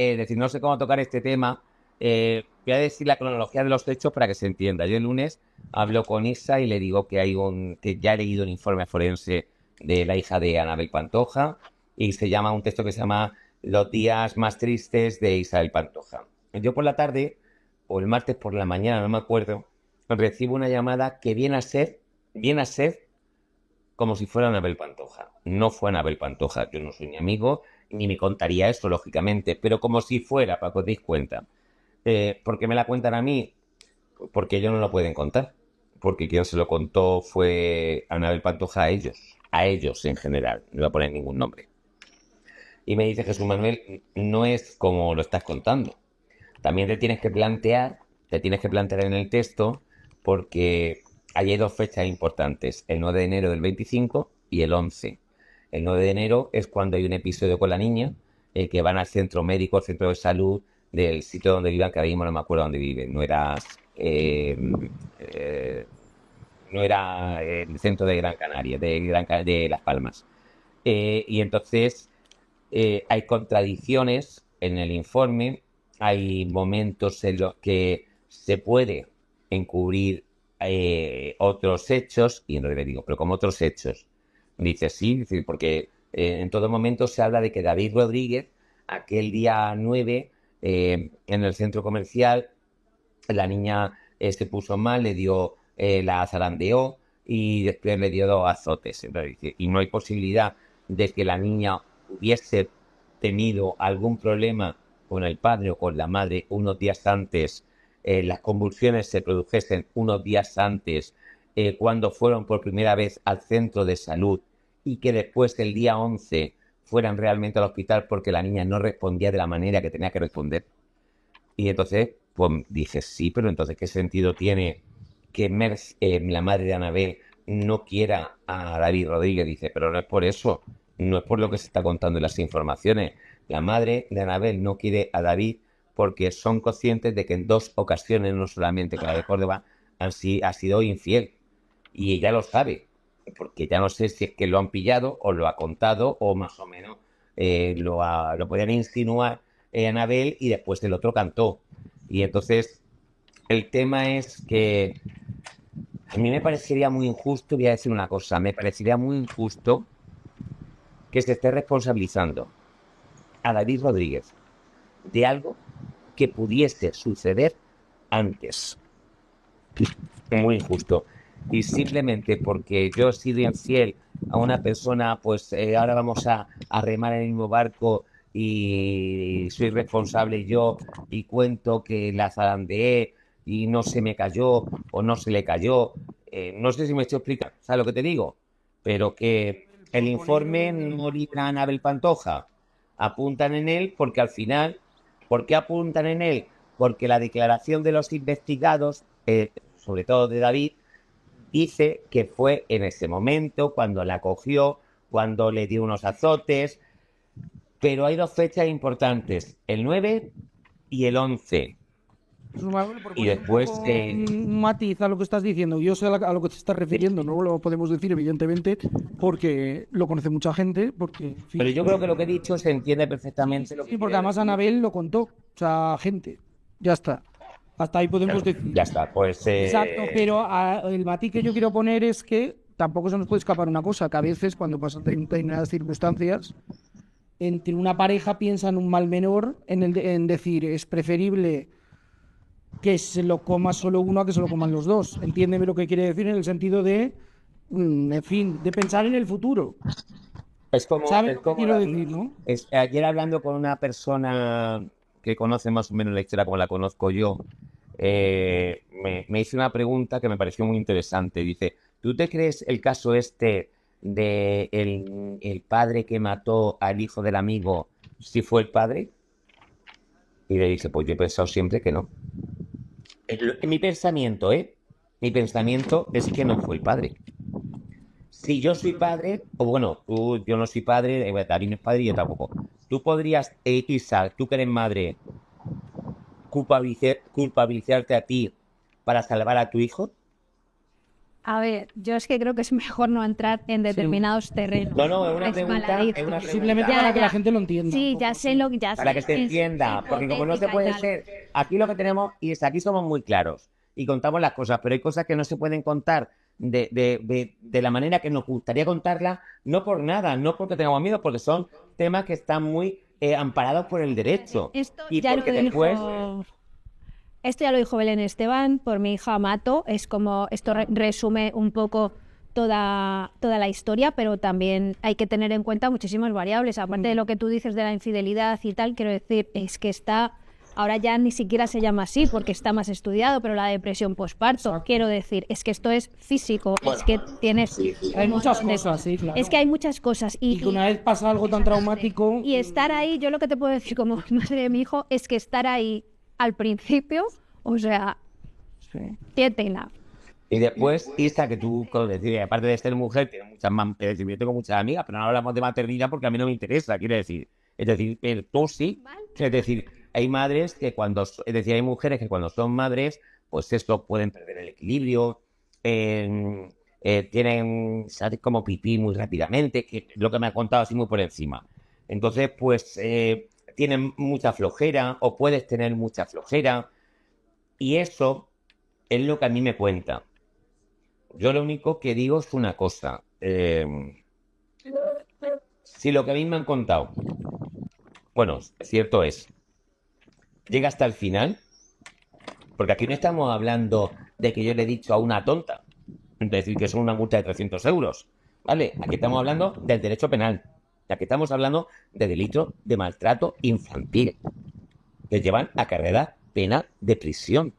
Es decir, no sé cómo tocar este tema. Voy a decir la cronología de los hechos para que se entienda. Yo el lunes hablo con Isa y le digo que ya he leído un informe forense de la hija de Anabel Pantoja y se llama un texto que se llama Los días más tristes de Isabel Pantoja. Yo por la tarde, o el martes por la mañana, no me acuerdo, recibo una llamada que viene a ser como si fuera Anabel Pantoja. No fue Anabel Pantoja, yo no soy ni amigo, ni me contaría eso, lógicamente, pero como si fuera, para que os deis cuenta. ¿Por qué me la cuentan a mí? Porque ellos no lo pueden contar. Porque quien se lo contó fue Anabel Pantoja a ellos en general, no voy a poner ningún nombre. Y me dice Jesús Manuel, no es como lo estás contando. También te tienes que plantear en el texto, porque ahí hay dos fechas importantes, el 9 de enero del 25 y el 11. El 9 de enero es cuando hay un episodio con la niña, que van al centro médico, al centro de salud del sitio donde vivan, que ahora mismo no me acuerdo dónde viven, no era el centro de Gran Canaria, de Las Palmas. Y entonces hay contradicciones en el informe, hay momentos en los que se puede encubrir otros hechos, y entonces le digo, pero ¿cómo otros hechos? Dice, sí, dice, porque en todo momento se habla de que David Rodríguez, aquel día 9, en el centro comercial, la niña se puso mal, la zarandeó y después le dio dos azotes. Entonces, dice, y no hay posibilidad de que la niña hubiese tenido algún problema con el padre o con la madre unos días antes, las convulsiones se produjesen unos días antes, cuando fueron por primera vez al centro de salud, y que después el día 11 fueran realmente al hospital porque la niña no respondía de la manera que tenía que responder. Y entonces, pues dije, sí, pero entonces, ¿qué sentido tiene que la madre de Anabel, no quiera a David Rodríguez? Dice, pero no es por eso, no es por lo que se está contando en las informaciones. La madre de Anabel no quiere a David porque son conscientes de que en dos ocasiones, no solamente con la de Córdoba, ha sido infiel. Y ella lo sabe, porque ya no sé si es que lo han pillado o lo ha contado o más o menos lo podían insinuar Anabel, y después el otro cantó. Y entonces el tema es que a mí me parecería muy injusto, voy a decir una cosa, me parecería muy injusto que se esté responsabilizando a David Rodríguez de algo que pudiese suceder antes. Muy injusto. Y simplemente porque yo he sido infiel a una persona, pues ahora vamos a remar en el mismo barco y soy responsable yo, y cuento que la zarandeé y no se me cayó o no se le cayó. No sé si me estoy explicando, ¿sabes lo que te digo? Pero que el Por informe ponerlo, no libra a Anabel Pantoja. Apuntan en él porque al final, ¿por qué apuntan en él? Porque la declaración de los investigados, sobre todo de David, dice que fue en ese momento cuando la cogió, cuando le dio unos azotes, pero hay dos fechas importantes, el 9 y el 11. Jesús Manuel, por Y poner un después, poco un matiz a lo que estás diciendo, yo sé a lo que te estás refiriendo, no lo podemos decir evidentemente porque lo conoce mucha gente, porque, en pero fin. yo creo que lo que he dicho se entiende perfectamente lo que Sí, porque quiero además decir. Anabel lo contó, o sea, gente, ya está. Hasta ahí podemos Ya decir. está, pues Exacto, pero el matiz que yo quiero poner es que tampoco se nos puede escapar una cosa, que a veces cuando pasan determinadas circunstancias, entre una pareja piensan un mal menor en decir, es preferible que se lo coma solo uno a que se lo coman los dos. Entiéndeme lo que quiere decir en el sentido de, en fin, de pensar en el futuro. ¿Sabes es lo que como quiero decir, no? ayer hablando con una persona que conoce más o menos la historia como la conozco yo, me hizo una pregunta que me pareció muy interesante. Dice, ¿tú te crees el caso este de el padre que mató al hijo del amigo, si fue el padre? Y le dije, pues yo he pensado siempre que no. Mi pensamiento, ¿eh? Mi pensamiento es que no fue el padre. Si yo soy padre, o bueno, yo no soy padre, David no es padre y yo tampoco. Tú podrías, Isa, tú que eres madre, culpabilizarte a ti para salvar a tu hijo. A ver, yo es que creo que es mejor no entrar en determinados terrenos. No, es una pregunta, Simplemente para que la gente lo entienda. Sí, ya sé lo que ya para sé, que se entienda, porque como no se hipotética y puede tal. ser, aquí lo que tenemos, y es aquí somos muy claros y contamos las cosas, pero hay cosas que no se pueden contar de la manera que nos gustaría contarlas, no por nada, no porque tengamos miedo, porque son temas que están muy amparados por el derecho. Esto Y ya lo porque después... dijo... Esto ya lo dijo Belén Esteban por mi hija Mato. Es como, esto resume un poco toda la historia, pero también hay que tener en cuenta muchísimas variables. Aparte de lo que tú dices de la infidelidad y tal, quiero decir, es que está, ahora ya ni siquiera se llama así porque está más estudiado, pero la depresión posparto, quiero decir, es que esto es físico, es que tienes... Hay muchas cosas, sí, claro. Es que hay muchas cosas. Y que una vez pasa algo tan traumático... Y estar ahí, yo lo que te puedo decir como madre de mi hijo, es que estar ahí al principio, o sea, qué tela. Y después, Isa, que tú, como decir, aparte de ser mujer, tienes muchas más, es decir, yo tengo muchas amigas, pero no hablamos de maternidad porque a mí no me interesa, quiero decir. Es decir, pero tú sí. Es decir, hay madres que cuando, es decir, hay mujeres que cuando son madres, pues esto pueden perder el equilibrio, tienen, ¿sabes? Como pipí muy rápidamente, que es lo que me ha contado así muy por encima. Entonces, pues, tienen mucha flojera o puedes tener mucha flojera y eso es lo que a mí me cuenta. Yo lo único que digo es una cosa. Si lo que a mí me han contado, bueno, cierto es, llega hasta el final, porque aquí no estamos hablando de que yo le he dicho a una tonta, es decir, que son una multa de 300 euros, ¿vale? Aquí estamos hablando del derecho penal. Aquí estamos hablando de delito de maltrato infantil, que llevan a carrera pena de prisión.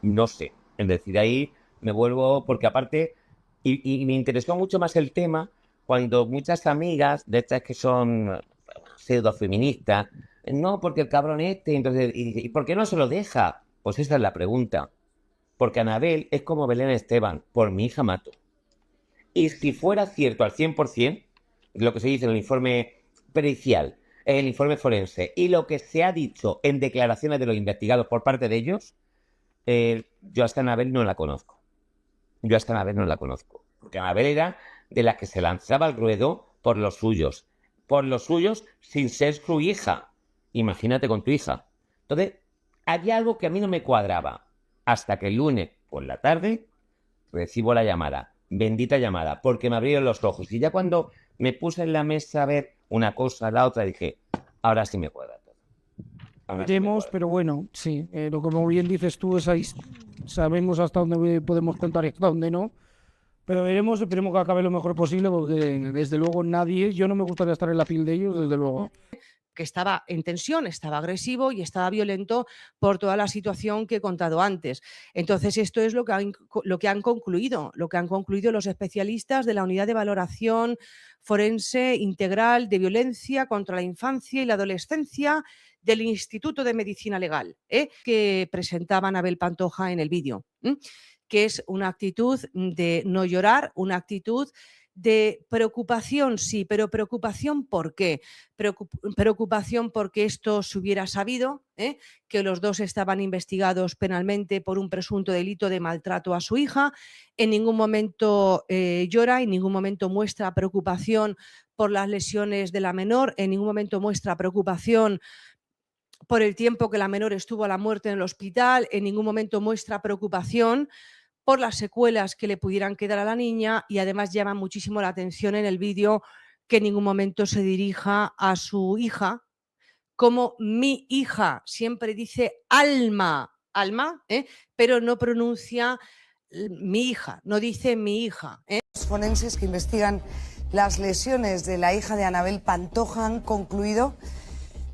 No sé, es decir, ahí me vuelvo, porque aparte, y me interesó mucho más el tema cuando muchas amigas de estas que son pseudo feministas, no, porque el cabrón entonces, ¿y por qué no se lo deja? Pues esa es la pregunta. Porque Anabel es como Belén Esteban, por mi hija Mato. Y si fuera cierto al 100%, lo que se dice en el informe pericial, en el informe forense, y lo que se ha dicho en declaraciones de los investigados por parte de ellos, yo a esta Anabel no la conozco. Yo a esta Anabel no la conozco. Porque Anabel era de las que se lanzaba al ruedo por los suyos. Por los suyos sin ser su hija. Imagínate con tu hija. Entonces, había algo que a mí no me cuadraba. Hasta que el lunes por la tarde recibo la llamada. Bendita llamada. Porque me abrieron los ojos. Y ya cuando me puse en la mesa a ver una cosa, la otra, dije, ahora sí me cuadra todo. Veremos, pero bueno, sí, lo que como bien dices tú es ahí, sabemos hasta dónde podemos contar y hasta dónde no, pero veremos, esperemos que acabe lo mejor posible, porque desde luego nadie, yo no me gustaría estar en la piel de ellos, desde luego. Que estaba en tensión, estaba agresivo y estaba violento por toda la situación que he contado antes. Entonces, esto es lo que han concluido los especialistas de la Unidad de Valoración Forense Integral de Violencia contra la Infancia y la Adolescencia del Instituto de Medicina Legal, que presentaba Anabel Pantoja en el vídeo, que es una actitud de no llorar, una actitud de preocupación, sí, pero preocupación ¿por qué? Preocupación porque esto se hubiera sabido, que los dos estaban investigados penalmente por un presunto delito de maltrato a su hija. En ningún momento llora, en ningún momento muestra preocupación por las lesiones de la menor, en ningún momento muestra preocupación por el tiempo que la menor estuvo a la muerte en el hospital, en ningún momento muestra preocupación por las secuelas que le pudieran quedar a la niña, y además llama muchísimo la atención en el vídeo que en ningún momento se dirija a su hija como mi hija, siempre dice Alma, pero no pronuncia mi hija, no dice mi hija. Los forenses que investigan las lesiones de la hija de Anabel Pantoja han concluido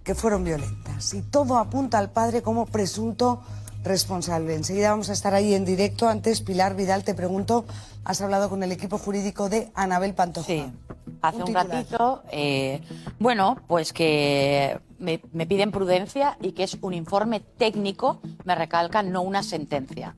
que fueron violentas y todo apunta al padre como presunto responsable. Enseguida vamos a estar ahí en directo. Antes, Pilar Vidal, te pregunto, ¿has hablado con el equipo jurídico de Anabel Pantoja? Sí, hace un ratito. Bueno, pues que me piden prudencia y que es un informe técnico, me recalcan, no una sentencia.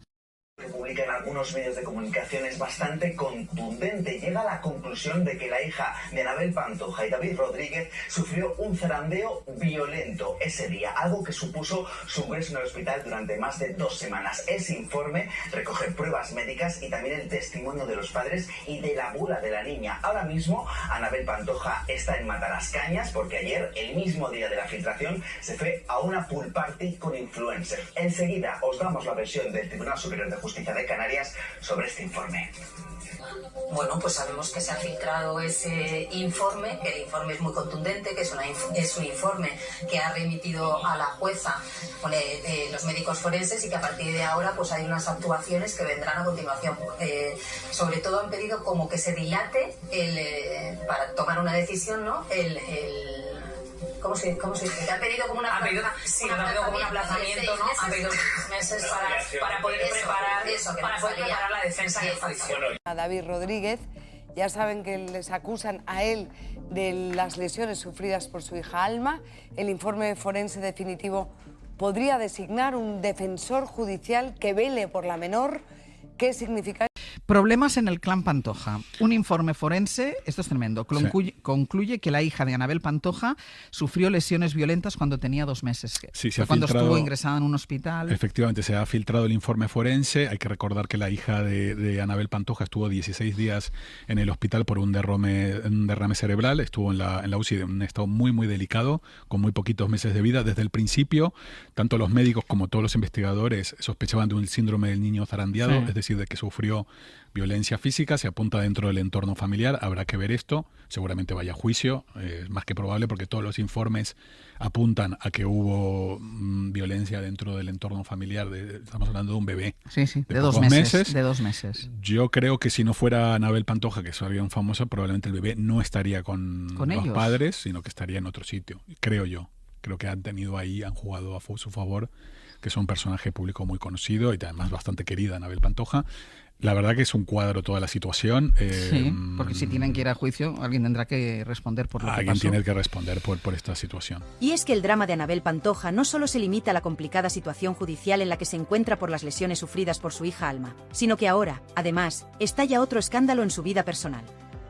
que publica en algunos medios de comunicación es bastante contundente. Llega a la conclusión de que la hija de Anabel Pantoja y David Rodríguez sufrió un zarandeo violento ese día, algo que supuso su ingreso en el hospital durante más de 2 semanas. Ese informe recoge pruebas médicas y también el testimonio de los padres y de la abuela de la niña. Ahora mismo Anabel Pantoja está en Matalascañas porque ayer, el mismo día de la filtración, se fue a una pool party con influencers. Enseguida os damos la versión del Tribunal Superior de Justicia de Canarias sobre este informe. Bueno, pues sabemos que se ha filtrado ese informe, que el informe es muy contundente, que es un informe que ha remitido a la jueza los médicos forenses y que a partir de ahora pues hay unas actuaciones que vendrán a continuación. Sobre todo han pedido como que se dilate para tomar una decisión, ¿no? ¿Cómo se dice? Que ha pedido como un aplazamiento, ¿no? Ha pedido meses para poder preparar la defensa del juicio. A David Rodríguez, ya saben que les acusan a él de las lesiones sufridas por su hija Alma. El informe forense definitivo podría designar un defensor judicial que vele por la menor. ¿Qué significa? Problemas en el clan Pantoja. Un informe forense, esto es tremendo, concluye que la hija de Anabel Pantoja sufrió lesiones violentas cuando tenía 2 meses. Sí, se ha cuando filtrado, estuvo ingresada en un hospital. Efectivamente, se ha filtrado el informe forense. Hay que recordar que la hija de Anabel Pantoja estuvo 16 días en el hospital por un derrame cerebral. Estuvo en la UCI en un estado muy, muy delicado, con muy poquitos meses de vida. Desde el principio, tanto los médicos como todos los investigadores sospechaban de un síndrome del niño zarandeado, es decir, de que sufrió violencia física. Se apunta dentro del entorno familiar. Habrá que ver esto. Seguramente vaya a juicio. Es más que probable porque todos los informes apuntan a que hubo violencia dentro del entorno familiar. Estamos hablando de un bebé. Sí, de 2 meses. De 2 meses. Yo creo que si no fuera Anabel Pantoja, que es alguien famosa, probablemente el bebé no estaría con los ellos, padres, sino que estaría en otro sitio. Creo yo. Creo que han jugado a su favor, que es un personaje público muy conocido y además bastante querida, Anabel Pantoja. La verdad que es un cuadro toda la situación. Sí, porque si tienen que ir a juicio, alguien tendrá que responder por lo que pasó. Alguien tiene que responder por esta situación. Y es que el drama de Anabel Pantoja no solo se limita a la complicada situación judicial en la que se encuentra por las lesiones sufridas por su hija Alma, sino que ahora, además, estalla otro escándalo en su vida personal.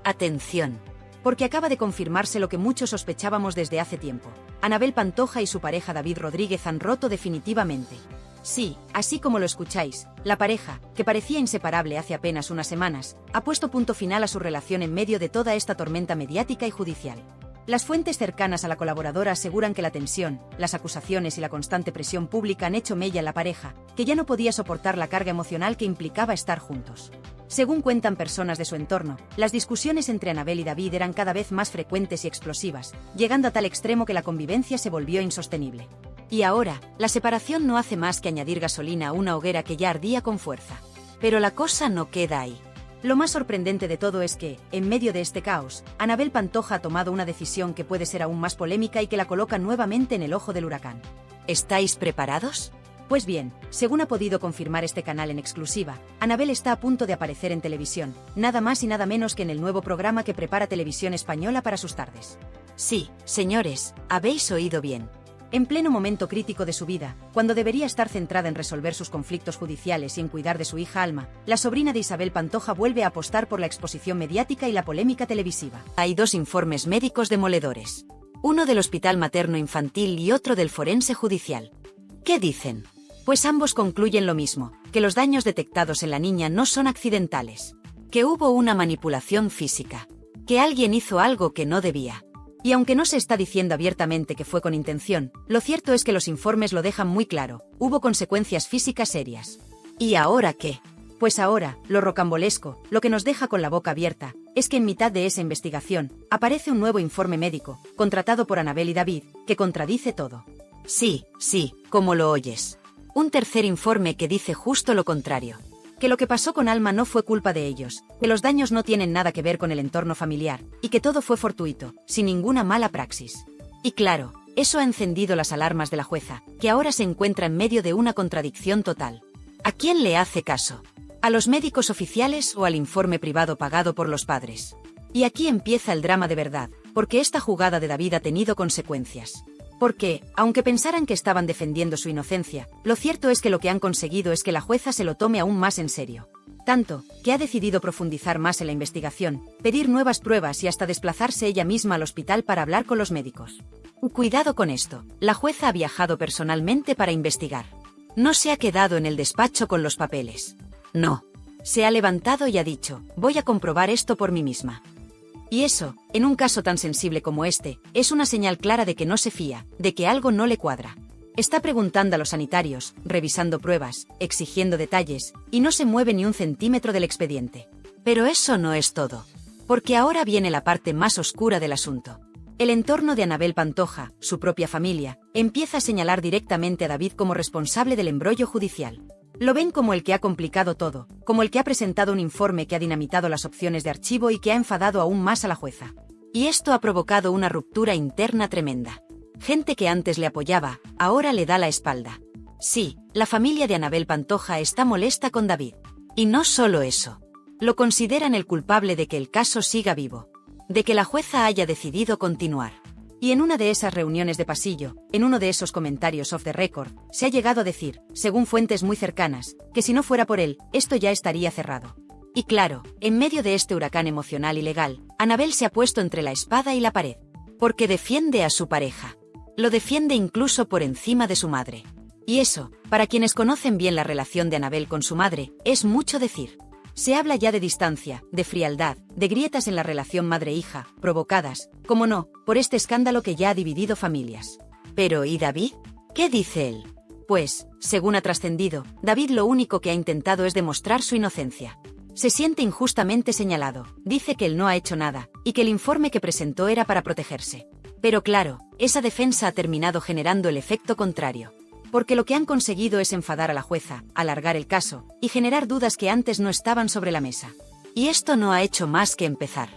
Atención, porque acaba de confirmarse lo que muchos sospechábamos desde hace tiempo. Anabel Pantoja y su pareja David Rodríguez han roto definitivamente. Sí, así como lo escucháis, la pareja, que parecía inseparable hace apenas unas semanas, ha puesto punto final a su relación en medio de toda esta tormenta mediática y judicial. Las fuentes cercanas a la colaboradora aseguran que la tensión, las acusaciones y la constante presión pública han hecho mella en la pareja, que ya no podía soportar la carga emocional que implicaba estar juntos. Según cuentan personas de su entorno, las discusiones entre Anabel y David eran cada vez más frecuentes y explosivas, llegando a tal extremo que la convivencia se volvió insostenible. Y ahora, la separación no hace más que añadir gasolina a una hoguera que ya ardía con fuerza. Pero la cosa no queda ahí. Lo más sorprendente de todo es que, en medio de este caos, Anabel Pantoja ha tomado una decisión que puede ser aún más polémica y que la coloca nuevamente en el ojo del huracán. ¿Estáis preparados? Pues bien, según ha podido confirmar este canal en exclusiva, Anabel está a punto de aparecer en televisión, nada más y nada menos que en el nuevo programa que prepara Televisión Española para sus tardes. Sí, señores, habéis oído bien. En pleno momento crítico de su vida, cuando debería estar centrada en resolver sus conflictos judiciales y en cuidar de su hija Alma, la sobrina de Isabel Pantoja vuelve a apostar por la exposición mediática y la polémica televisiva. Hay 2 informes médicos demoledores. Uno del Hospital Materno Infantil y otro del Forense Judicial. ¿Qué dicen? Pues ambos concluyen lo mismo, que los daños detectados en la niña no son accidentales, que hubo una manipulación física, que alguien hizo algo que no debía. Y aunque no se está diciendo abiertamente que fue con intención, lo cierto es que los informes lo dejan muy claro, hubo consecuencias físicas serias. ¿Y ahora qué? Pues ahora, lo rocambolesco, lo que nos deja con la boca abierta, es que en mitad de esa investigación, aparece un nuevo informe médico, contratado por Anabel y David, que contradice todo. Sí, como lo oyes. Un tercer informe que dice justo lo contrario. Que lo que pasó con Alma no fue culpa de ellos, que los daños no tienen nada que ver con el entorno familiar, y que todo fue fortuito, sin ninguna mala praxis. Y claro, eso ha encendido las alarmas de la jueza, que ahora se encuentra en medio de una contradicción total. ¿A quién le hace caso? ¿A los médicos oficiales o al informe privado pagado por los padres? Y aquí empieza el drama de verdad, porque esta jugada de David ha tenido consecuencias. Porque, aunque pensaran que estaban defendiendo su inocencia, lo cierto es que lo que han conseguido es que la jueza se lo tome aún más en serio. Tanto, que ha decidido profundizar más en la investigación, pedir nuevas pruebas y hasta desplazarse ella misma al hospital para hablar con los médicos. Cuidado con esto, la jueza ha viajado personalmente para investigar. No se ha quedado en el despacho con los papeles. No. Se ha levantado y ha dicho, voy a comprobar esto por mí misma. Y eso, en un caso tan sensible como este, es una señal clara de que no se fía, de que algo no le cuadra. Está preguntando a los sanitarios, revisando pruebas, exigiendo detalles, y no se mueve ni un centímetro del expediente. Pero eso no es todo. Porque ahora viene la parte más oscura del asunto. El entorno de Anabel Pantoja, su propia familia, empieza a señalar directamente a David como responsable del embrollo judicial. Lo ven como el que ha complicado todo, como el que ha presentado un informe que ha dinamitado las opciones de archivo y que ha enfadado aún más a la jueza. Y esto ha provocado una ruptura interna tremenda. Gente que antes le apoyaba, ahora le da la espalda. Sí, la familia de Anabel Pantoja está molesta con David. Y no solo eso. Lo consideran el culpable de que el caso siga vivo. De que la jueza haya decidido continuar. Y en una de esas reuniones de pasillo, en uno de esos comentarios off the record, se ha llegado a decir, según fuentes muy cercanas, que si no fuera por él, esto ya estaría cerrado. Y claro, en medio de este huracán emocional y legal, Anabel se ha puesto entre la espada y la pared. Porque defiende a su pareja. Lo defiende incluso por encima de su madre. Y eso, para quienes conocen bien la relación de Anabel con su madre, es mucho decir. Se habla ya de distancia, de frialdad, de grietas en la relación madre-hija, provocadas, como no, por este escándalo que ya ha dividido familias. Pero ¿y David? ¿Qué dice él? Pues, según ha trascendido, David lo único que ha intentado es demostrar su inocencia. Se siente injustamente señalado, dice que él no ha hecho nada, y que el informe que presentó era para protegerse. Pero claro, esa defensa ha terminado generando el efecto contrario. Porque lo que han conseguido es enfadar a la jueza, alargar el caso, y generar dudas que antes no estaban sobre la mesa. Y esto no ha hecho más que empezar.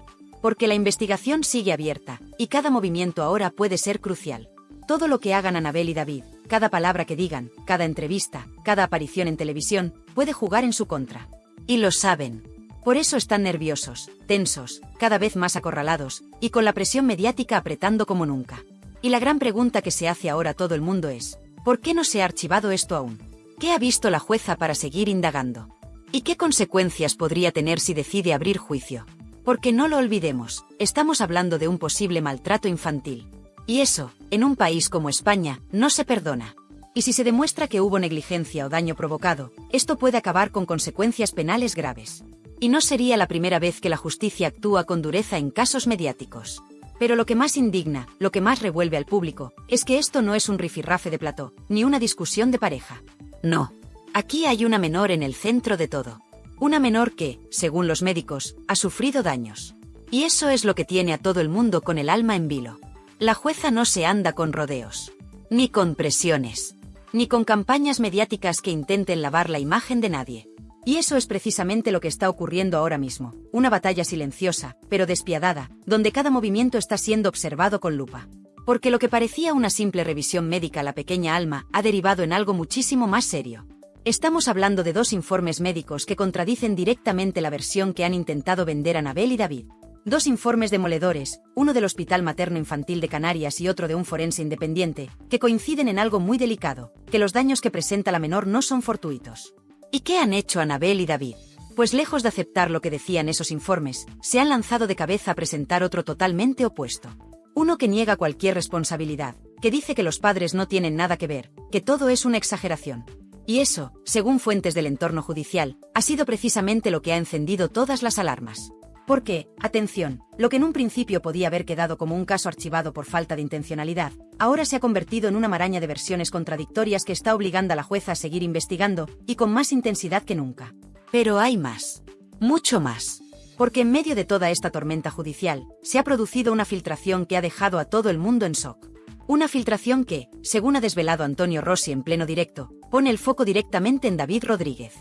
Porque la investigación sigue abierta, y cada movimiento ahora puede ser crucial. Todo lo que hagan Anabel y David, cada palabra que digan, cada entrevista, cada aparición en televisión, puede jugar en su contra. Y lo saben. Por eso están nerviosos, tensos, cada vez más acorralados, y con la presión mediática apretando como nunca. Y la gran pregunta que se hace ahora todo el mundo es, ¿por qué no se ha archivado esto aún? ¿Qué ha visto la jueza para seguir indagando? ¿Y qué consecuencias podría tener si decide abrir juicio? Porque no lo olvidemos, estamos hablando de un posible maltrato infantil. Y eso, en un país como España, no se perdona. Y si se demuestra que hubo negligencia o daño provocado, esto puede acabar con consecuencias penales graves. Y no sería la primera vez que la justicia actúa con dureza en casos mediáticos. Pero lo que más indigna, lo que más revuelve al público, es que esto no es un rifirrafe de plató, ni una discusión de pareja. No. Aquí hay una menor en el centro de todo. Una menor que, según los médicos, ha sufrido daños. Y eso es lo que tiene a todo el mundo con el alma en vilo. La jueza no se anda con rodeos. Ni con presiones. Ni con campañas mediáticas que intenten lavar la imagen de nadie. Y eso es precisamente lo que está ocurriendo ahora mismo, una batalla silenciosa, pero despiadada, donde cada movimiento está siendo observado con lupa. Porque lo que parecía una simple revisión médica a la pequeña Alma ha derivado en algo muchísimo más serio. Estamos hablando de 2 informes médicos que contradicen directamente la versión que han intentado vender Anabel y David. 2 informes demoledores, uno del Hospital Materno Infantil de Canarias y otro de un forense independiente, que coinciden en algo muy delicado, que los daños que presenta la menor no son fortuitos. ¿Y qué han hecho Anabel y David? Pues lejos de aceptar lo que decían esos informes, se han lanzado de cabeza a presentar otro totalmente opuesto. Uno que niega cualquier responsabilidad, que dice que los padres no tienen nada que ver, que todo es una exageración. Y eso, según fuentes del entorno judicial, ha sido precisamente lo que ha encendido todas las alarmas. Porque, atención, lo que en un principio podía haber quedado como un caso archivado por falta de intencionalidad, ahora se ha convertido en una maraña de versiones contradictorias que está obligando a la jueza a seguir investigando, y con más intensidad que nunca. Pero hay más. Mucho más. Porque en medio de toda esta tormenta judicial, se ha producido una filtración que ha dejado a todo el mundo en shock. Una filtración que, según ha desvelado Antonio Rossi en pleno directo, pone el foco directamente en David Rodríguez.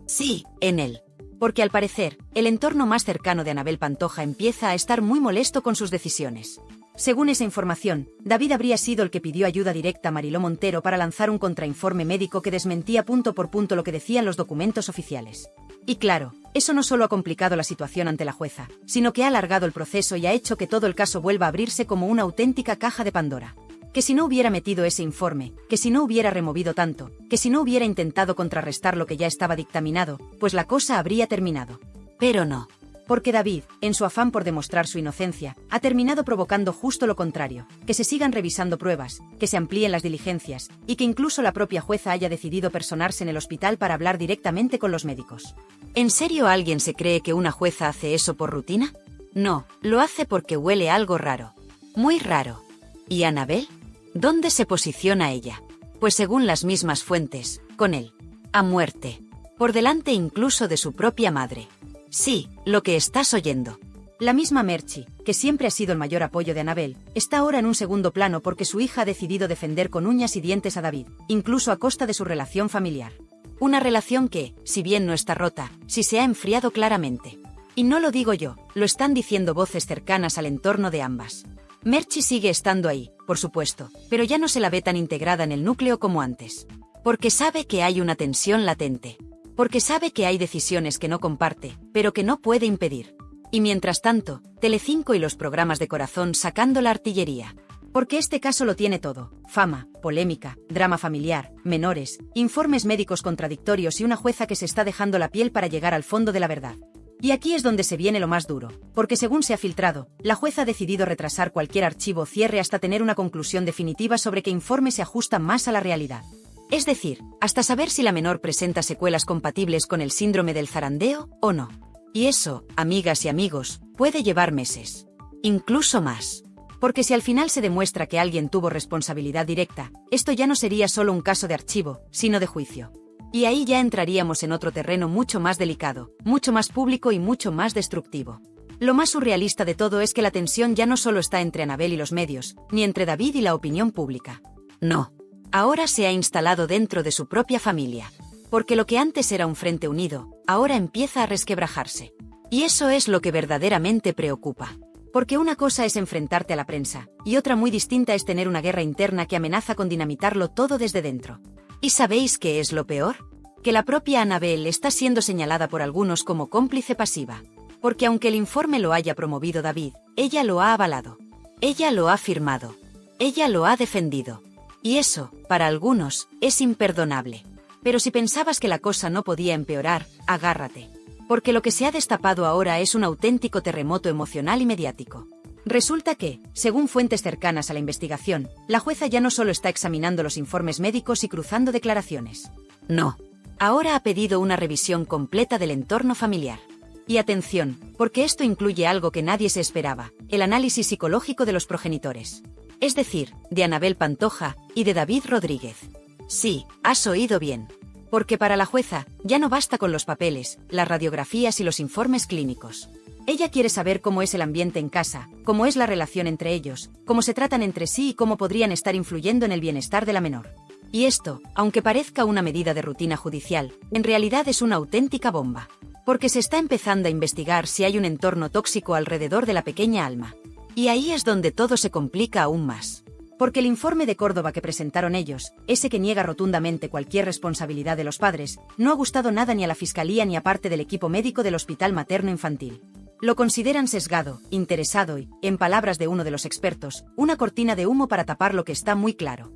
Sí, en él. Porque al parecer, el entorno más cercano de Anabel Pantoja empieza a estar muy molesto con sus decisiones. Según esa información, David habría sido el que pidió ayuda directa a Mariló Montero para lanzar un contrainforme médico que desmentía punto por punto lo que decían los documentos oficiales. Y claro, eso no solo ha complicado la situación ante la jueza, sino que ha alargado el proceso y ha hecho que todo el caso vuelva a abrirse como una auténtica caja de Pandora. que si no hubiera metido ese informe, que si no hubiera removido tanto, que si no hubiera intentado contrarrestar lo que ya estaba dictaminado, pues la cosa habría terminado. Pero no. Porque David, en su afán por demostrar su inocencia, ha terminado provocando justo lo contrario, que se sigan revisando pruebas, que se amplíen las diligencias, y que incluso la propia jueza haya decidido personarse en el hospital para hablar directamente con los médicos. ¿En serio alguien se cree que una jueza hace eso por rutina? No, lo hace porque huele algo raro. Muy raro. ¿Y Annabel? ¿Dónde se posiciona ella? Pues según las mismas fuentes, con él. A muerte. Por delante incluso de su propia madre. Sí, lo que estás oyendo. La misma Merchi, que siempre ha sido el mayor apoyo de Annabel, está ahora en un segundo plano porque su hija ha decidido defender con uñas y dientes a David, incluso a costa de su relación familiar. Una relación que, si bien no está rota, sí se ha enfriado claramente. Y no lo digo yo, lo están diciendo voces cercanas al entorno de ambas. Merchi sigue estando ahí, por supuesto, pero ya no se la ve tan integrada en el núcleo como antes. Porque sabe que hay una tensión latente. Porque sabe que hay decisiones que no comparte, pero que no puede impedir. Y mientras tanto, Telecinco y los programas de corazón sacando la artillería. Porque este caso lo tiene todo: fama, polémica, drama familiar, menores, informes médicos contradictorios y una jueza que se está dejando la piel para llegar al fondo de la verdad. Y aquí es donde se viene lo más duro, porque según se ha filtrado, la jueza ha decidido retrasar cualquier archivo o cierre hasta tener una conclusión definitiva sobre qué informe se ajusta más a la realidad. Es decir, hasta saber si la menor presenta secuelas compatibles con el síndrome del zarandeo o no. Y eso, amigas y amigos, puede llevar meses. Incluso más. Porque si al final se demuestra que alguien tuvo responsabilidad directa, esto ya no sería solo un caso de archivo, sino de juicio. Y ahí ya entraríamos en otro terreno mucho más delicado, mucho más público y mucho más destructivo. Lo más surrealista de todo es que la tensión ya no solo está entre Annabel y los medios, ni entre David y la opinión pública. No. Ahora se ha instalado dentro de su propia familia. Porque lo que antes era un frente unido, ahora empieza a resquebrajarse. Y eso es lo que verdaderamente preocupa. Porque una cosa es enfrentarte a la prensa, y otra muy distinta es tener una guerra interna que amenaza con dinamitarlo todo desde dentro. ¿Y sabéis qué es lo peor? Que la propia Annabel está siendo señalada por algunos como cómplice pasiva. Porque aunque el informe lo haya promovido David, ella lo ha avalado. Ella lo ha firmado. Ella lo ha defendido. Y eso, para algunos, es imperdonable. Pero si pensabas que la cosa no podía empeorar, agárrate. Porque lo que se ha destapado ahora es un auténtico terremoto emocional y mediático. Resulta que, según fuentes cercanas a la investigación, la jueza ya no solo está examinando los informes médicos y cruzando declaraciones. No. Ahora ha pedido una revisión completa del entorno familiar. Y atención, porque esto incluye algo que nadie se esperaba: el análisis psicológico de los progenitores. Es decir, de Annabel Pantoja y de David Rodríguez. Sí, has oído bien. Porque para la jueza, ya no basta con los papeles, las radiografías y los informes clínicos. Ella quiere saber cómo es el ambiente en casa, cómo es la relación entre ellos, cómo se tratan entre sí y cómo podrían estar influyendo en el bienestar de la menor. Y esto, aunque parezca una medida de rutina judicial, en realidad es una auténtica bomba. Porque se está empezando a investigar si hay un entorno tóxico alrededor de la pequeña Alma. Y ahí es donde todo se complica aún más. Porque el informe de Córdoba que presentaron ellos, ese que niega rotundamente cualquier responsabilidad de los padres, no ha gustado nada ni a la Fiscalía ni a parte del equipo médico del Hospital Materno-Infantil. Lo consideran sesgado, interesado y, en palabras de uno de los expertos, una cortina de humo para tapar lo que está muy claro.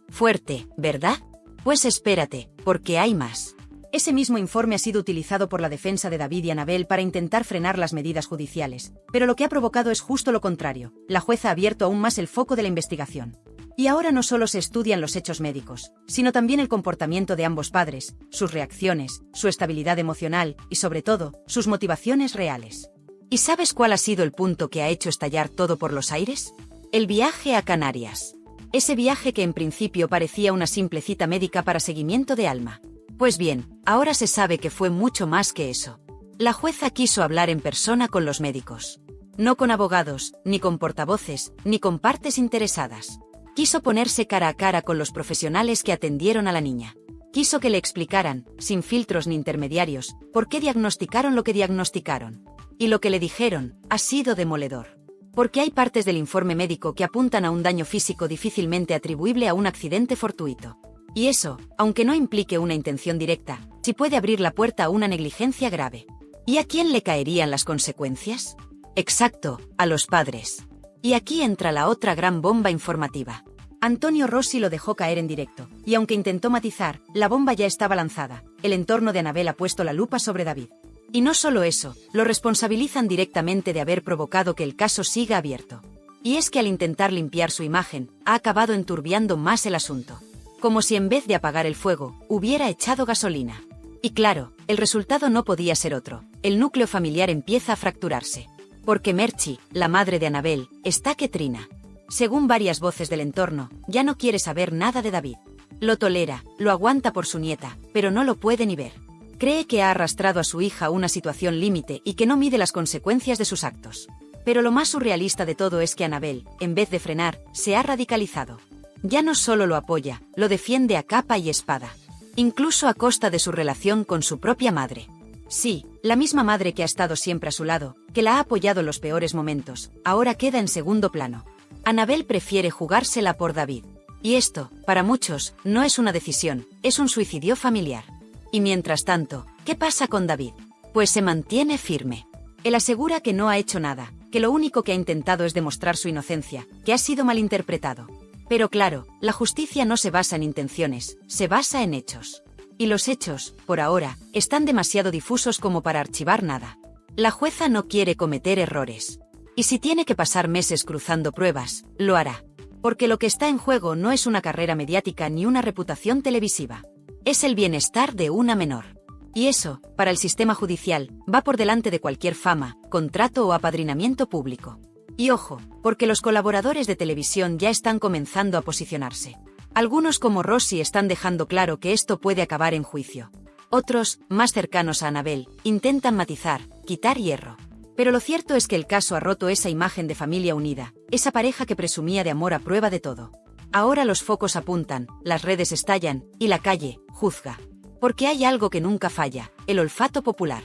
Fuerte, ¿verdad? Pues espérate, porque hay más. Ese mismo informe ha sido utilizado por la defensa de David y Annabel para intentar frenar las medidas judiciales, pero lo que ha provocado es justo lo contrario: la jueza ha abierto aún más el foco de la investigación. Y ahora no solo se estudian los hechos médicos, sino también el comportamiento de ambos padres, sus reacciones, su estabilidad emocional y, sobre todo, sus motivaciones reales. ¿Y sabes cuál ha sido el punto que ha hecho estallar todo por los aires? El viaje a Canarias. Ese viaje que en principio parecía una simple cita médica para seguimiento de Alma. Pues bien, ahora se sabe que fue mucho más que eso. La jueza quiso hablar en persona con los médicos. No con abogados, ni con portavoces, ni con partes interesadas. Quiso ponerse cara a cara con los profesionales que atendieron a la niña. Quiso que le explicaran, sin filtros ni intermediarios, por qué diagnosticaron lo que diagnosticaron. Y lo que le dijeron ha sido demoledor. Porque hay partes del informe médico que apuntan a un daño físico difícilmente atribuible a un accidente fortuito. Y eso, aunque no implique una intención directa, sí puede abrir la puerta a una negligencia grave. ¿Y a quién le caerían las consecuencias? Exacto, a los padres. Y aquí entra la otra gran bomba informativa. Antonio Rossi lo dejó caer en directo, y aunque intentó matizar, la bomba ya estaba lanzada. El entorno de Annabel ha puesto la lupa sobre David. Y no solo eso, lo responsabilizan directamente de haber provocado que el caso siga abierto. Y es que al intentar limpiar su imagen, ha acabado enturbiando más el asunto. Como si en vez de apagar el fuego, hubiera echado gasolina. Y claro, el resultado no podía ser otro. El núcleo familiar empieza a fracturarse. Porque Merchi, la madre de Annabel, está que trina. Según varias voces del entorno, ya no quiere saber nada de David. Lo tolera, lo aguanta por su nieta, pero no lo puede ni ver. Cree que ha arrastrado a su hija a una situación límite y que no mide las consecuencias de sus actos. Pero lo más surrealista de todo es que Annabel, en vez de frenar, se ha radicalizado. Ya no solo lo apoya, lo defiende a capa y espada. Incluso a costa de su relación con su propia madre. Sí, la misma madre que ha estado siempre a su lado, que la ha apoyado en los peores momentos, ahora queda en segundo plano. Annabel prefiere jugársela por David. Y esto, para muchos, no es una decisión, es un suicidio familiar. Y mientras tanto, ¿qué pasa con David? Pues se mantiene firme. Él asegura que no ha hecho nada, que lo único que ha intentado es demostrar su inocencia, que ha sido malinterpretado. Pero claro, la justicia no se basa en intenciones, se basa en hechos. Y los hechos, por ahora, están demasiado difusos como para archivar nada. La jueza no quiere cometer errores. Y si tiene que pasar meses cruzando pruebas, lo hará. Porque lo que está en juego no es una carrera mediática ni una reputación televisiva. Es el bienestar de una menor. Y eso, para el sistema judicial, va por delante de cualquier fama, contrato o apadrinamiento público. Y ojo, porque los colaboradores de televisión ya están comenzando a posicionarse. Algunos como Rossi están dejando claro que esto puede acabar en juicio. Otros, más cercanos a Annabel, intentan matizar, quitar hierro. Pero lo cierto es que el caso ha roto esa imagen de familia unida, esa pareja que presumía de amor a prueba de todo. Ahora los focos apuntan, las redes estallan, y la calle juzga. Porque hay algo que nunca falla, el olfato popular.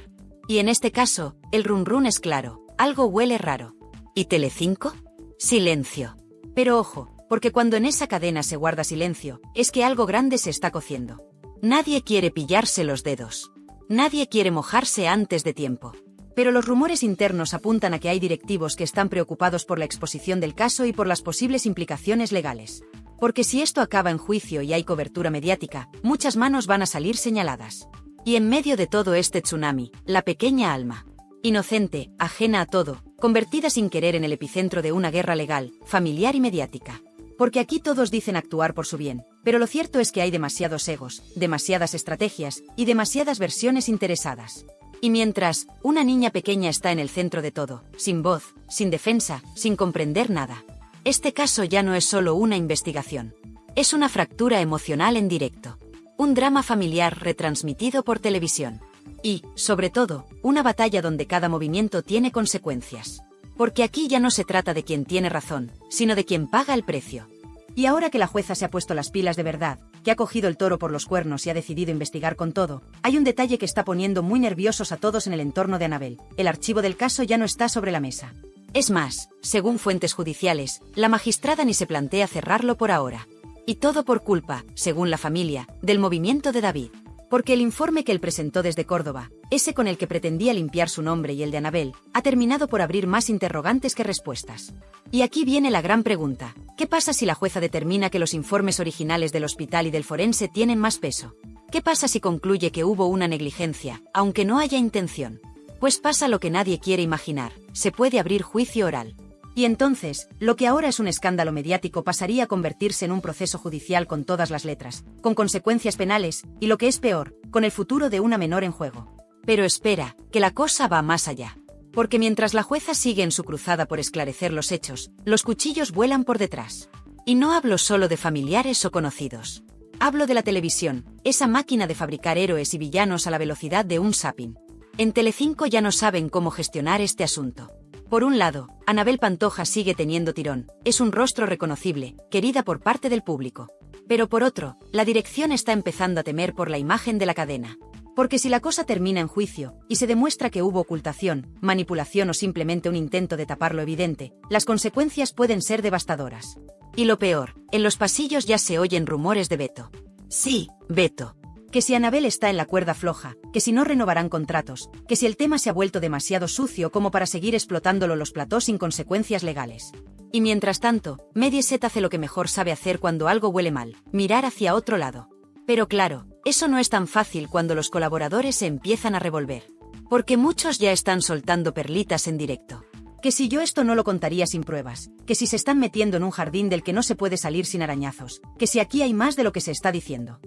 Y en este caso, el run run es claro, algo huele raro. ¿Y Telecinco? Silencio. Pero ojo, porque cuando en esa cadena se guarda silencio, es que algo grande se está cociendo. Nadie quiere pillarse los dedos. Nadie quiere mojarse antes de tiempo. Pero los rumores internos apuntan a que hay directivos que están preocupados por la exposición del caso y por las posibles implicaciones legales. Porque si esto acaba en juicio y hay cobertura mediática, muchas manos van a salir señaladas. Y en medio de todo este tsunami, la pequeña Alma, inocente, ajena a todo, convertida sin querer en el epicentro de una guerra legal, familiar y mediática. Porque aquí todos dicen actuar por su bien, pero lo cierto es que hay demasiados egos, demasiadas estrategias y demasiadas versiones interesadas. Y mientras, una niña pequeña está en el centro de todo, sin voz, sin defensa, sin comprender nada. Este caso ya no es solo una investigación. Es una fractura emocional en directo. Un drama familiar retransmitido por televisión. Y, sobre todo, una batalla donde cada movimiento tiene consecuencias. Porque aquí ya no se trata de quien tiene razón, sino de quien paga el precio. Y ahora que la jueza se ha puesto las pilas de verdad, que ha cogido el toro por los cuernos y ha decidido investigar con todo, hay un detalle que está poniendo muy nerviosos a todos en el entorno de Annabel. El archivo del caso ya no está sobre la mesa. Es más, según fuentes judiciales, la magistrada ni se plantea cerrarlo por ahora. Y todo por culpa, según la familia, del movimiento de David. Porque el informe que él presentó desde Córdoba, ese con el que pretendía limpiar su nombre y el de Annabel, ha terminado por abrir más interrogantes que respuestas. Y aquí viene la gran pregunta: ¿qué pasa si la jueza determina que los informes originales del hospital y del forense tienen más peso? ¿Qué pasa si concluye que hubo una negligencia, aunque no haya intención? Pues pasa lo que nadie quiere imaginar: se puede abrir juicio oral. Y entonces, lo que ahora es un escándalo mediático pasaría a convertirse en un proceso judicial con todas las letras, con consecuencias penales, y lo que es peor, con el futuro de una menor en juego. Pero espera, que la cosa va más allá. Porque mientras la jueza sigue en su cruzada por esclarecer los hechos, los cuchillos vuelan por detrás. Y no hablo solo de familiares o conocidos. Hablo de la televisión, esa máquina de fabricar héroes y villanos a la velocidad de un zapping. En Telecinco ya no saben cómo gestionar este asunto. Por un lado, Annabel Pantoja sigue teniendo tirón, es un rostro reconocible, querida por parte del público. Pero por otro, la dirección está empezando a temer por la imagen de la cadena. Porque si la cosa termina en juicio, y se demuestra que hubo ocultación, manipulación o simplemente un intento de tapar lo evidente, las consecuencias pueden ser devastadoras. Y lo peor, en los pasillos ya se oyen rumores de veto. Sí, veto. Que si Anabel está en la cuerda floja, que si no renovarán contratos, que si el tema se ha vuelto demasiado sucio como para seguir explotándolo los platós sin consecuencias legales. Y mientras tanto, Mediaset hace lo que mejor sabe hacer cuando algo huele mal, mirar hacia otro lado. Pero claro, eso no es tan fácil cuando los colaboradores se empiezan a revolver. Porque muchos ya están soltando perlitas en directo. Que si yo esto no lo contaría sin pruebas, que si se están metiendo en un jardín del que no se puede salir sin arañazos, que si aquí hay más de lo que se está diciendo.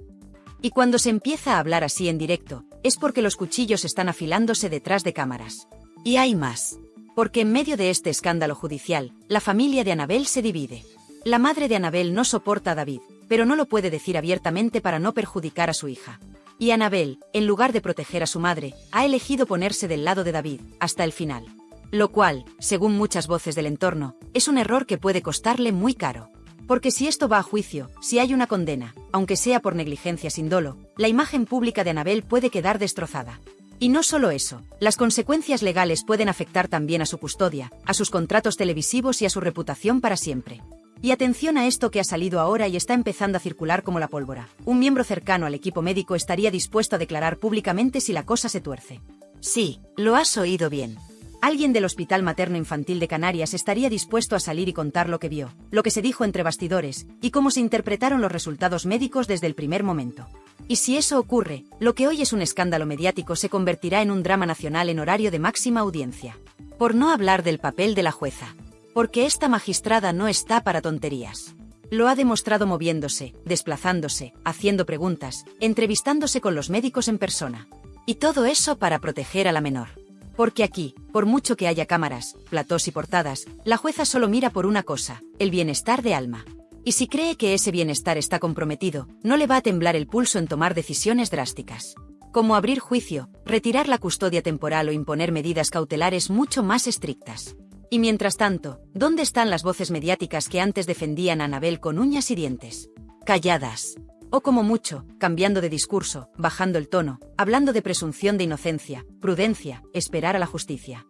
Y cuando se empieza a hablar así en directo, es porque los cuchillos están afilándose detrás de cámaras. Y hay más. Porque en medio de este escándalo judicial, la familia de Anabel se divide. La madre de Anabel no soporta a David, pero no lo puede decir abiertamente para no perjudicar a su hija. Y Anabel, en lugar de proteger a su madre, ha elegido ponerse del lado de David, hasta el final. Lo cual, según muchas voces del entorno, es un error que puede costarle muy caro. Porque si esto va a juicio, si hay una condena, aunque sea por negligencia sin dolo, la imagen pública de Anabel puede quedar destrozada. Y no solo eso, las consecuencias legales pueden afectar también a su custodia, a sus contratos televisivos y a su reputación para siempre. Y atención a esto que ha salido ahora y está empezando a circular como la pólvora. Un miembro cercano al equipo médico estaría dispuesto a declarar públicamente si la cosa se tuerce. Sí, lo has oído bien. Alguien del Hospital Materno Infantil de Canarias estaría dispuesto a salir y contar lo que vio, lo que se dijo entre bastidores, y cómo se interpretaron los resultados médicos desde el primer momento. Y si eso ocurre, lo que hoy es un escándalo mediático se convertirá en un drama nacional en horario de máxima audiencia. Por no hablar del papel de la jueza. Porque esta magistrada no está para tonterías. Lo ha demostrado moviéndose, desplazándose, haciendo preguntas, entrevistándose con los médicos en persona. Y todo eso para proteger a la menor. Porque aquí, por mucho que haya cámaras, platós y portadas, la jueza solo mira por una cosa, el bienestar de Alma. Y si cree que ese bienestar está comprometido, no le va a temblar el pulso en tomar decisiones drásticas. Como abrir juicio, retirar la custodia temporal o imponer medidas cautelares mucho más estrictas. Y mientras tanto, ¿dónde están las voces mediáticas que antes defendían a Anabel con uñas y dientes? Calladas. O como mucho, cambiando de discurso, bajando el tono, hablando de presunción de inocencia, prudencia, esperar a la justicia.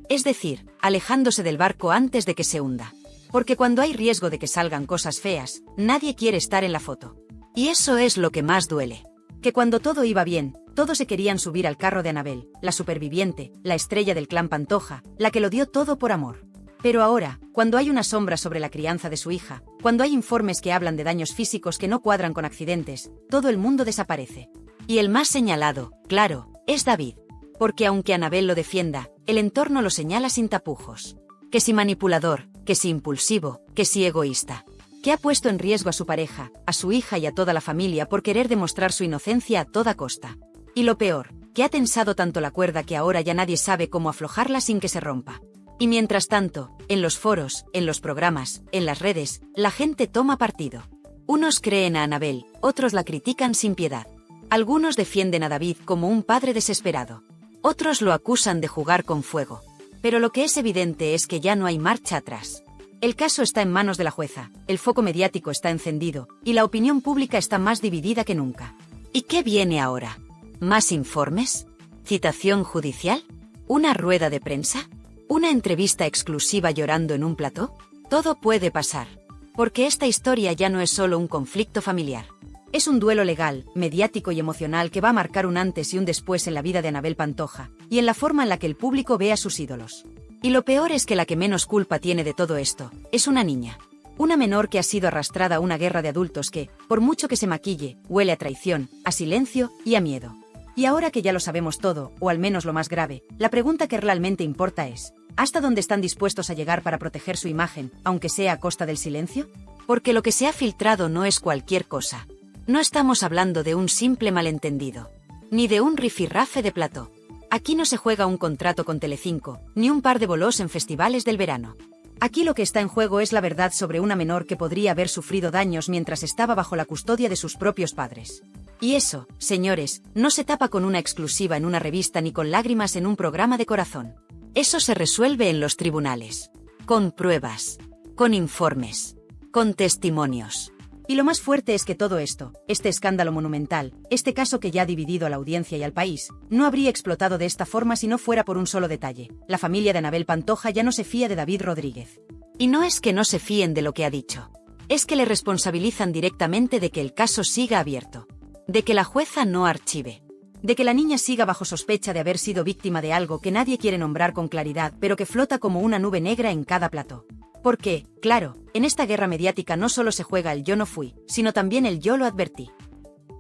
Es decir, alejándose del barco antes de que se hunda. Porque cuando hay riesgo de que salgan cosas feas, nadie quiere estar en la foto. Y eso es lo que más duele. Que cuando todo iba bien, todos se querían subir al carro de Anabel, la superviviente, la estrella del clan Pantoja, la que lo dio todo por amor. Pero ahora, cuando hay una sombra sobre la crianza de su hija, cuando hay informes que hablan de daños físicos que no cuadran con accidentes, todo el mundo desaparece. Y el más señalado, claro, es David. Porque aunque Anabel lo defienda, el entorno lo señala sin tapujos. Que si manipulador, que si impulsivo, que si egoísta. Que ha puesto en riesgo a su pareja, a su hija y a toda la familia por querer demostrar su inocencia a toda costa. Y lo peor, que ha tensado tanto la cuerda que ahora ya nadie sabe cómo aflojarla sin que se rompa. Y mientras tanto, en los foros, en los programas, en las redes, la gente toma partido. Unos creen a Anabel, otros la critican sin piedad. Algunos defienden a David como un padre desesperado. Otros lo acusan de jugar con fuego. Pero lo que es evidente es que ya no hay marcha atrás. El caso está en manos de la jueza, el foco mediático está encendido, y la opinión pública está más dividida que nunca. ¿Y qué viene ahora? ¿Más informes? ¿Citación judicial? ¿Una rueda de prensa? ¿Una entrevista exclusiva llorando en un plató? Todo puede pasar. Porque esta historia ya no es solo un conflicto familiar. Es un duelo legal, mediático y emocional que va a marcar un antes y un después en la vida de Anabel Pantoja, y en la forma en la que el público ve a sus ídolos. Y lo peor es que la que menos culpa tiene de todo esto, es una niña. Una menor que ha sido arrastrada a una guerra de adultos que, por mucho que se maquille, huele a traición, a silencio y a miedo. Y ahora que ya lo sabemos todo, o al menos lo más grave, la pregunta que realmente importa es, ¿hasta dónde están dispuestos a llegar para proteger su imagen, aunque sea a costa del silencio? Porque lo que se ha filtrado no es cualquier cosa. No estamos hablando de un simple malentendido, ni de un rifirrafe de plató. Aquí no se juega un contrato con Telecinco, ni un par de bolos en festivales del verano. Aquí lo que está en juego es la verdad sobre una menor que podría haber sufrido daños mientras estaba bajo la custodia de sus propios padres. Y eso, señores, no se tapa con una exclusiva en una revista ni con lágrimas en un programa de corazón. Eso se resuelve en los tribunales. Con pruebas. Con informes. Con testimonios. Y lo más fuerte es que todo esto, este escándalo monumental, este caso que ya ha dividido a la audiencia y al país, no habría explotado de esta forma si no fuera por un solo detalle. La familia de Anabel Pantoja ya no se fía de David Rodríguez. Y no es que no se fíen de lo que ha dicho. Es que le responsabilizan directamente de que el caso siga abierto. de que la jueza no archive, de que la niña siga bajo sospecha de haber sido víctima de algo que nadie quiere nombrar con claridad, pero que flota como una nube negra en cada plató. Porque, claro, en esta guerra mediática no solo se juega el yo no fui, sino también el yo lo advertí.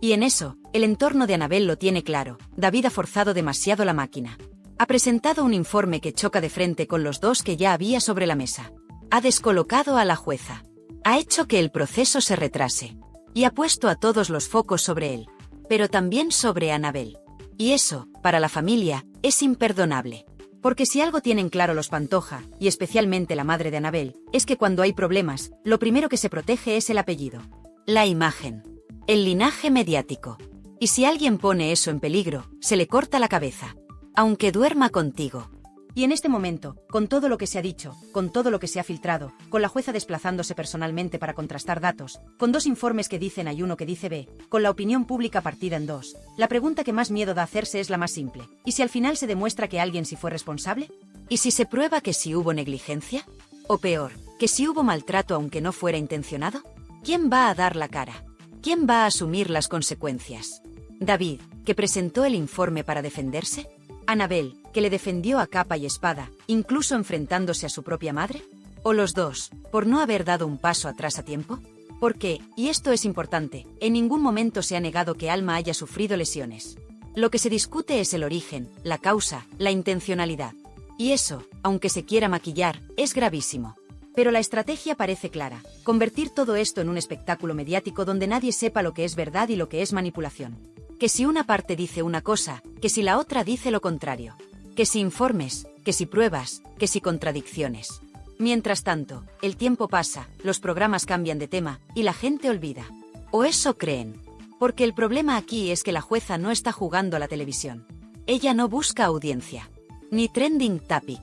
Y en eso, el entorno de Annabel lo tiene claro. David ha forzado demasiado la máquina. Ha presentado un informe que choca de frente con los dos que ya había sobre la mesa. Ha descolocado a la jueza. Ha hecho que el proceso se retrase. Y ha puesto a todos los focos sobre él. Pero también sobre Annabel. Y eso, para la familia, es imperdonable. Porque si algo tienen claro los Pantoja, y especialmente la madre de Annabel, es que cuando hay problemas, lo primero que se protege es el apellido. La imagen. El linaje mediático. Y si alguien pone eso en peligro, se le corta la cabeza. Aunque duerma contigo. Y en este momento, con todo lo que se ha dicho, con todo lo que se ha filtrado, con la jueza desplazándose personalmente para contrastar datos, con 2 informes que dicen A y uno que dice B, con la opinión pública partida en 2, la pregunta que más miedo da hacerse es la más simple. ¿Y si al final se demuestra que alguien sí fue responsable? ¿Y si se prueba que sí hubo negligencia? O peor, que sí hubo maltrato aunque no fuera intencionado? ¿Quién va a dar la cara? ¿Quién va a asumir las consecuencias? ¿David, que presentó el informe para defenderse? ¿Annabel, que le defendió a capa y espada, incluso enfrentándose a su propia madre? ¿O los dos, por no haber dado un paso atrás a tiempo? Porque, y esto es importante, en ningún momento se ha negado que Alma haya sufrido lesiones. Lo que se discute es el origen, la causa, la intencionalidad. Y eso, aunque se quiera maquillar, es gravísimo. Pero la estrategia parece clara: convertir todo esto en un espectáculo mediático donde nadie sepa lo que es verdad y lo que es manipulación. Que si una parte dice una cosa, que si la otra dice lo contrario. Que si informes, que si pruebas, que si contradicciones. Mientras tanto, el tiempo pasa, los programas cambian de tema, y la gente olvida. O eso creen. Porque el problema aquí es que la jueza no está jugando a la televisión. Ella no busca audiencia. Ni trending topic.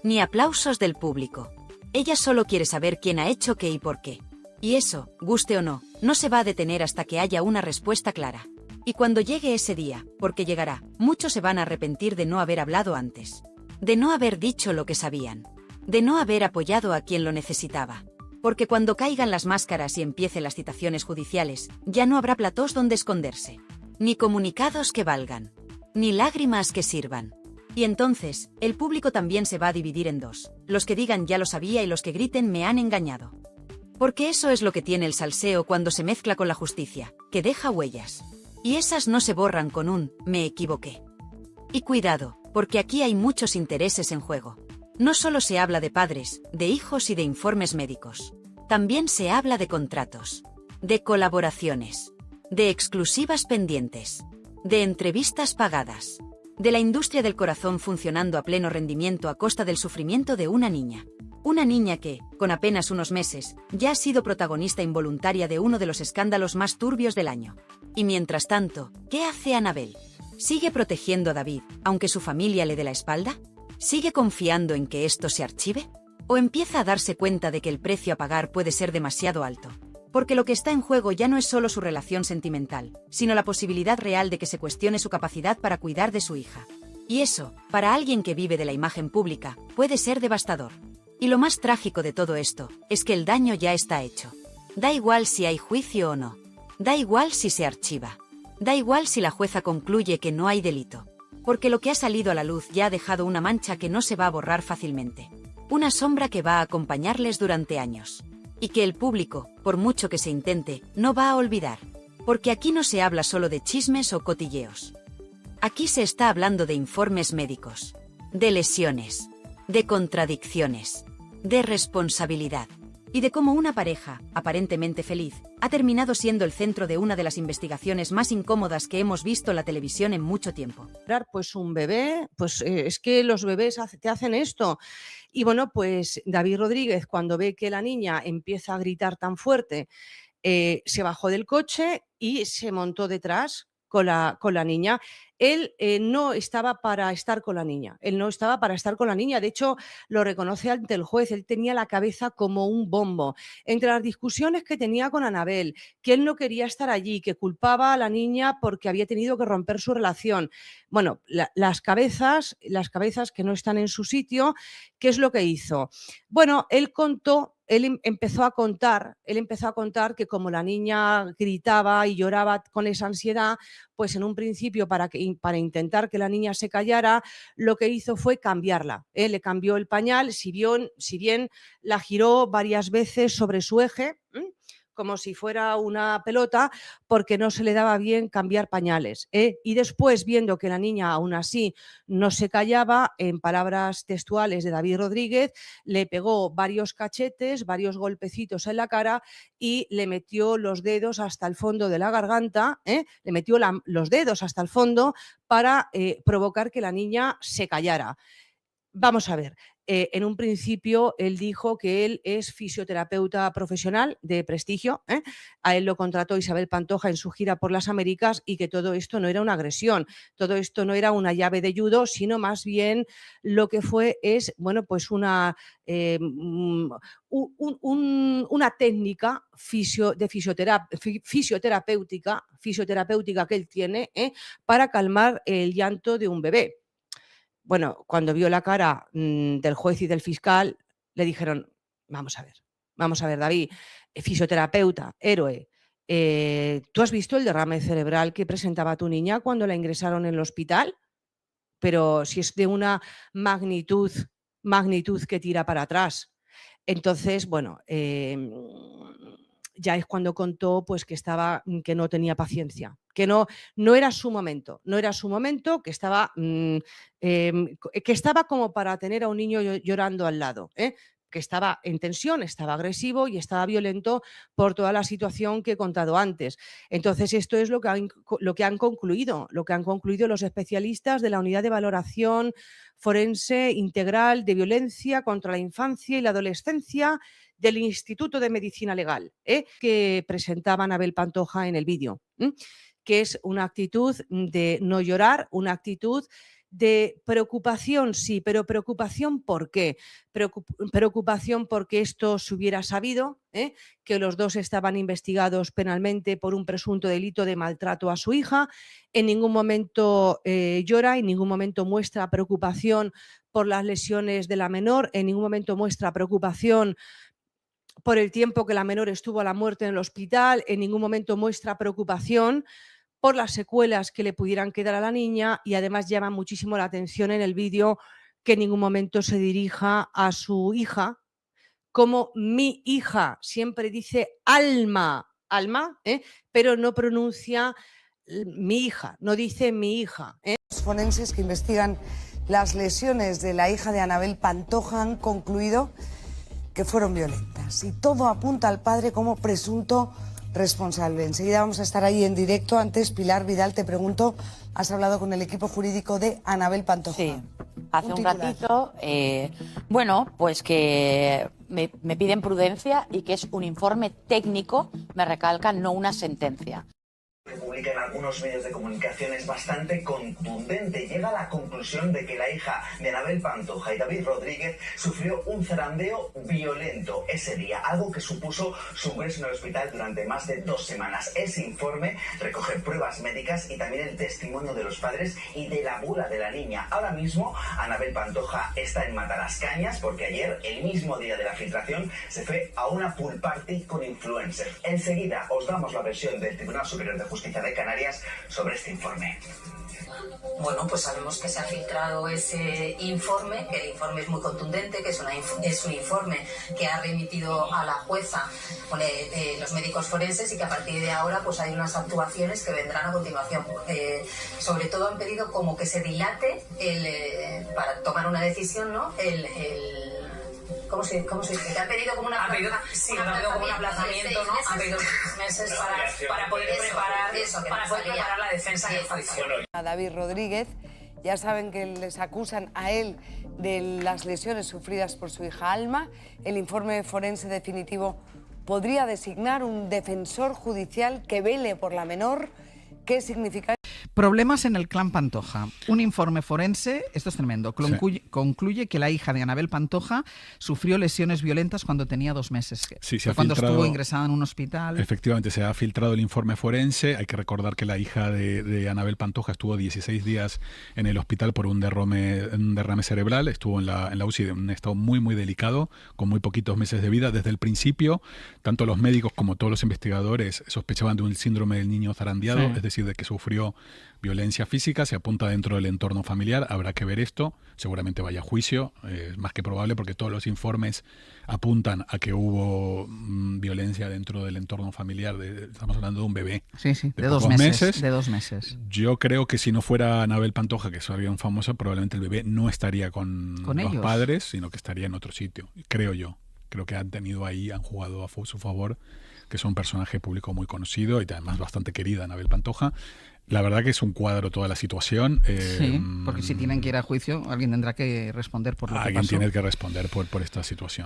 Ni aplausos del público. Ella solo quiere saber quién ha hecho qué y por qué. Y eso, guste o no, no se va a detener hasta que haya una respuesta clara. Y cuando llegue ese día, porque llegará, muchos se van a arrepentir de no haber hablado antes. De no haber dicho lo que sabían. De no haber apoyado a quien lo necesitaba. Porque cuando caigan las máscaras y empiecen las citaciones judiciales, ya no habrá platós donde esconderse. Ni comunicados que valgan. Ni lágrimas que sirvan. Y entonces, el público también se va a dividir en 2. Los que digan ya lo sabía y los que griten me han engañado. Porque eso es lo que tiene el salseo cuando se mezcla con la justicia, que deja huellas. Y esas no se borran con un «me equivoqué». Y cuidado, porque aquí hay muchos intereses en juego. No solo se habla de padres, de hijos y de informes médicos. También se habla de contratos, de colaboraciones, de exclusivas pendientes, de entrevistas pagadas, de la industria del corazón funcionando a pleno rendimiento a costa del sufrimiento de una niña. Una niña que, con apenas unos meses, ya ha sido protagonista involuntaria de uno de los escándalos más turbios del año. Y mientras tanto, ¿qué hace Annabel? ¿Sigue protegiendo a David, aunque su familia le dé la espalda? ¿Sigue confiando en que esto se archive? ¿O empieza a darse cuenta de que el precio a pagar puede ser demasiado alto? Porque lo que está en juego ya no es solo su relación sentimental, sino la posibilidad real de que se cuestione su capacidad para cuidar de su hija. Y eso, para alguien que vive de la imagen pública, puede ser devastador. Y lo más trágico de todo esto, es que el daño ya está hecho. Da igual si hay juicio o no. Da igual si se archiva. Da igual si la jueza concluye que no hay delito. Porque lo que ha salido a la luz ya ha dejado una mancha que no se va a borrar fácilmente. Una sombra que va a acompañarles durante años. Y que el público, por mucho que se intente, no va a olvidar. Porque aquí no se habla solo de chismes o cotilleos. Aquí se está hablando de informes médicos. De lesiones. De contradicciones. De responsabilidad. Y de cómo una pareja, aparentemente feliz, ha terminado siendo el centro de una de las investigaciones más incómodas que hemos visto en la televisión en mucho tiempo. Pues un bebé, pues es que los bebés te hacen esto. Y bueno, pues David Rodríguez, cuando ve que la niña empieza a gritar tan fuerte, se bajó del coche y se montó detrás con la niña. Él no estaba para estar con la niña. Él no estaba para estar con la niña. De hecho, lo reconoce ante el juez. Él tenía la cabeza como un bombo. Entre las discusiones que tenía con Annabel, que él no quería estar allí, que culpaba a la niña porque había tenido que romper su relación. Bueno, las cabezas que no están en su sitio, ¿qué es lo que hizo? Bueno, él contó él empezó a contar que como la niña gritaba y lloraba con esa ansiedad, pues en un principio para intentar que la niña se callara, lo que hizo fue cambiarla. Le cambió el pañal, si bien la giró varias veces sobre su eje, como si fuera una pelota, porque no se le daba bien cambiar pañales. Y después, viendo que la niña aún así no se callaba, en palabras textuales de David Rodríguez, le pegó varios cachetes, varios golpecitos en la cara y le metió los dedos hasta el fondo de la garganta, le metió los dedos hasta el fondo para provocar que la niña se callara. Vamos a ver, en un principio él dijo que él es fisioterapeuta profesional de prestigio, a él lo contrató Isabel Pantoja en su gira por las Américas y que todo esto no era una agresión, todo esto no era una llave de judo, sino más bien lo que es, bueno, pues una técnica fisioterapéutica que él tiene para calmar el llanto de un bebé. Bueno, cuando vio la cara del juez y del fiscal, le dijeron, vamos a ver, David, fisioterapeuta, héroe, ¿tú has visto el derrame cerebral que presentaba tu niña cuando la ingresaron en el hospital? Pero si es de una magnitud que tira para atrás. Entonces, bueno, ya es cuando contó pues que no tenía paciencia, que no era su momento, que estaba como para tener a un niño llorando al lado, que estaba en tensión, estaba agresivo y estaba violento por toda la situación que he contado antes. Entonces, esto es lo que han concluido los especialistas de la Unidad de Valoración Forense Integral de Violencia contra la Infancia y la Adolescencia del Instituto de Medicina Legal, que presentaba Anabel Pantoja en el vídeo, que es una actitud de no llorar, una actitud de preocupación, sí, pero preocupación ¿por qué? Preocupación porque esto se hubiera sabido, que los dos estaban investigados penalmente por un presunto delito de maltrato a su hija. En ningún momento llora, en ningún momento muestra preocupación por las lesiones de la menor, en ningún momento muestra preocupación por el tiempo que la menor estuvo a la muerte en el hospital, en ningún momento muestra preocupación por las secuelas que le pudieran quedar a la niña y además llama muchísimo la atención en el vídeo que en ningún momento se dirija a su hija como mi hija, siempre dice Alma, pero no pronuncia mi hija, no dice mi hija. Los forenses que investigan las lesiones de la hija de Anabel Pantoja han concluido que fueron violentas y todo apunta al padre como presunto responsable. Enseguida vamos a estar ahí en directo. Antes, Pilar Vidal, te pregunto, ¿has hablado con el equipo jurídico de Anabel Pantoja? Sí, hace un ratito. Bueno, pues que me piden prudencia y que es un informe técnico, me recalcan, no una sentencia. Que publica en algunos medios de comunicación es bastante contundente. Llega a la conclusión de que la hija de Anabel Pantoja y David Rodríguez sufrió un zarandeo violento ese día, algo que supuso su ingreso en el hospital durante más de 2 semanas. Ese informe recoge pruebas médicas y también el testimonio de los padres y de la abuela de la niña. Ahora mismo Anabel Pantoja está en Matalascañas porque ayer, el mismo día de la filtración, se fue a una pool party con influencers. Enseguida os damos la versión del Tribunal Superior de Justicia de Canarias sobre este informe. Bueno, pues sabemos que se ha filtrado ese informe, que el informe es muy contundente, que es un informe que ha remitido a la jueza los médicos forenses y que a partir de ahora pues hay unas actuaciones que vendrán a continuación. Sobre todo han pedido como que se dilate para tomar una decisión, ¿no? ¿Cómo se dice? Que ha pedido como un aplazamiento, ¿no? Ha pedido 6 meses para poder preparar la defensa del juicio. A David Rodríguez, ya saben que les acusan a él de las lesiones sufridas por su hija Alma. El informe forense definitivo podría designar un defensor judicial que vele por la menor. ¿Qué significa? Problemas en el clan Pantoja. Un informe forense, esto es tremendo, concluye que la hija de Anabel Pantoja sufrió lesiones violentas cuando tenía 2 meses. Sí, se ha cuando filtrado, estuvo ingresada en un hospital. Efectivamente, se ha filtrado el informe forense. Hay que recordar que la hija de Anabel Pantoja estuvo 16 días en el hospital por un derrame cerebral. Estuvo en la UCI en un estado muy, muy delicado, con muy poquitos meses de vida. Desde el principio, tanto los médicos como todos los investigadores sospechaban de un síndrome del niño zarandeado, es decir, de que sufrió violencia física. Se apunta dentro del entorno familiar. Habrá que ver esto. Seguramente vaya a juicio. Es más que probable porque todos los informes apuntan a que hubo violencia dentro del entorno familiar. Estamos hablando de un bebé. Sí, de 2 meses. De 2 meses. Yo creo que si no fuera Anabel Pantoja, que es alguien famosa, probablemente el bebé no estaría con los ellos, padres, sino que estaría en otro sitio. Creo yo. Creo que han jugado a su favor, que es un personaje público muy conocido y además bastante querida, Anabel Pantoja. La verdad que es un cuadro toda la situación. Sí, porque si tienen que ir a juicio, alguien tendrá que responder por lo que pasó. Alguien tiene que responder por esta situación.